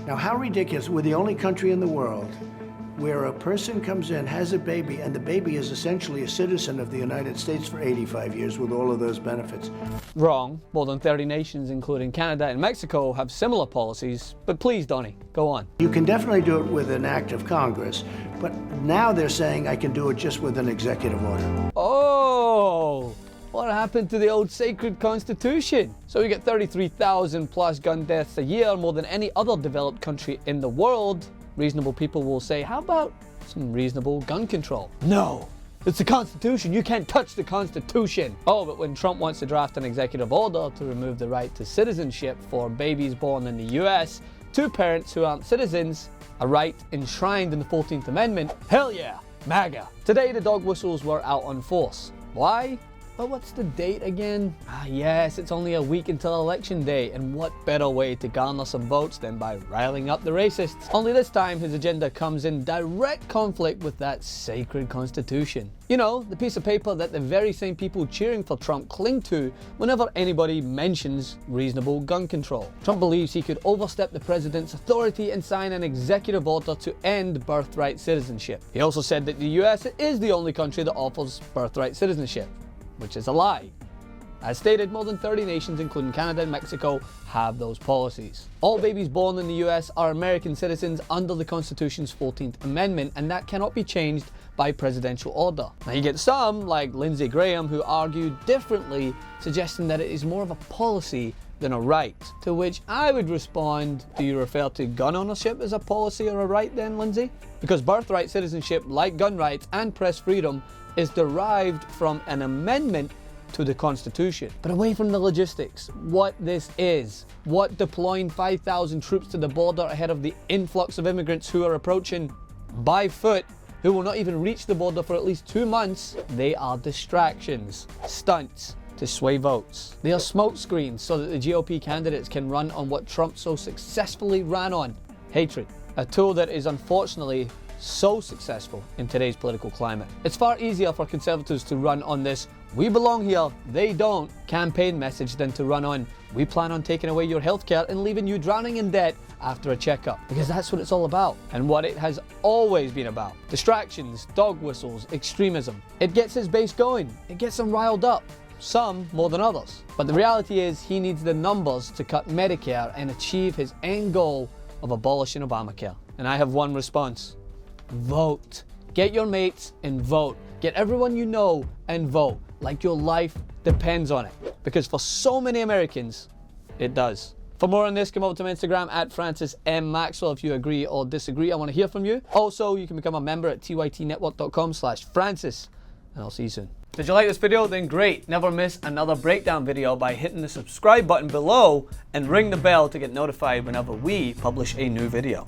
Now, how ridiculous. We're the only country in the world where a person comes in, has a baby, and the baby is essentially a citizen of the United States for 85 years with all of those benefits. Wrong. More than 30 nations, including Canada and Mexico, have similar policies. But please, Donnie, go on. You can definitely do it with an act of Congress, but now they're saying I can do it just with an executive order. Oh! What happened to the old sacred Constitution? So we get 33,000 plus gun deaths a year, more than any other developed country in the world. Reasonable people will say, how about some reasonable gun control? No, it's the Constitution. You can't touch the Constitution. Oh, but when Trump wants to draft an executive order to remove the right to citizenship for babies born in the US to parents who aren't citizens, a right enshrined in the 14th Amendment, hell yeah, MAGA. Today the dog whistles were out on force. Why? But what's the date again? Yes, it's only a week until Election Day, and what better way to garner some votes than by riling up the racists? Only this time his agenda comes in direct conflict with that sacred Constitution. You know, the piece of paper that the very same people cheering for Trump cling to whenever anybody mentions reasonable gun control. Trump believes he could overstep the president's authority and sign an executive order to end birthright citizenship. He also said that the US is the only country that offers birthright citizenship, which is a lie. As stated, more than 30 nations, including Canada and Mexico, have those policies. All babies born in the US are American citizens under the Constitution's 14th Amendment, and that cannot be changed by presidential order. Now you get some, like Lindsey Graham, who argue differently, suggesting that it is more of a policy than a right. To which I would respond, do you refer to gun ownership as a policy or a right then, Lindsey? Because birthright citizenship, like gun rights and press freedom, is derived from an amendment to the Constitution. But away from the logistics, what this is, what deploying 5,000 troops to the border ahead of the influx of immigrants who are approaching by foot, who will not even reach the border for at least 2 months, they are distractions, stunts to sway votes. They are smokescreens so that the GOP candidates can run on what Trump so successfully ran on, hatred, a tool that is unfortunately so successful in today's political climate. It's far easier for conservatives to run on this "we belong here, they don't" campaign message than to run on "we plan on taking away your healthcare and leaving you drowning in debt after a checkup." Because that's what it's all about, and what it has always been about. Distractions, dog whistles, extremism. It gets his base going, it gets them riled up, some more than others. But the reality is he needs the numbers to cut Medicare and achieve his end goal of abolishing Obamacare. And I have one response: vote. Get your mates and vote. Get everyone you know and vote, like your life depends on it. Because for so many Americans, it does. For more on this, come over to my Instagram at Francis M. Maxwell if you agree or disagree. I want to hear from you. Also, you can become a member at tytnetwork.com/Francis, and I'll see you soon. Did you like this video? Then great. Never miss another breakdown video by hitting the subscribe button below and ring the bell to get notified whenever we publish a new video.